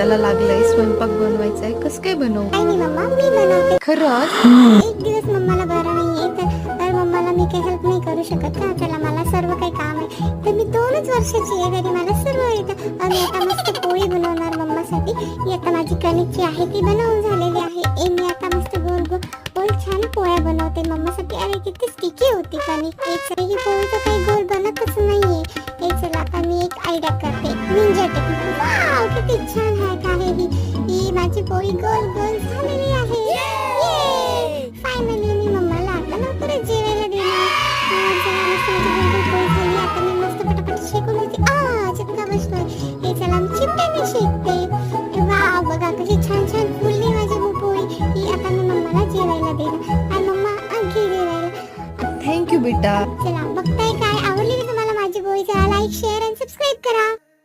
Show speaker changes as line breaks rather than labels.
हाताला लागलंय, स्वयंपाक बनवायचा आहे, कसं काय बनवू?
काही नाही मम्मा, मी बनवते.
खरंच?
एक दिवस मम्माला बरं नाहीये तर मम्माला मी काही हेल्प नाही करू शकत का? चला, मला सर्व काही काम आहे. तर मी 2च वर्षाची आहे, तरी मला सर्व येतं. मी आता मस्त पोळी बनवणार मम्मासाठी. ही आता माझी कणिकची आहे, ती बनवून झालेली आहे. मी आता मस्त गोल गोल छान पोळ्या बनवते मम्मासाठी. अरे किती स्टिकी होती कणिक. ही पोळी तर काही गोल बनतच नाहीये. चला, आता मी एक आयडिया करते, निंजा टेक्निक. वाव, किती छान आहे ही माझी पोळी गोल गोल झालेली आहे. फायनली मी मम्माला आता लवकरच जेवायला देणार. चला, मस्त माझी गोल गोल पोळी झाली. आता मी मस्त पटापट शेकून घेते. चिटका बसतोय. चला, मी चिमट्याने शेकते. वाव, बघा कशी छान छान फुलली माझी पोळी. ही आता मी मम्माला जेवायला देणार. आणि मम्मा घे जेवायला.
थँक्यू बेटा.
चला, बघता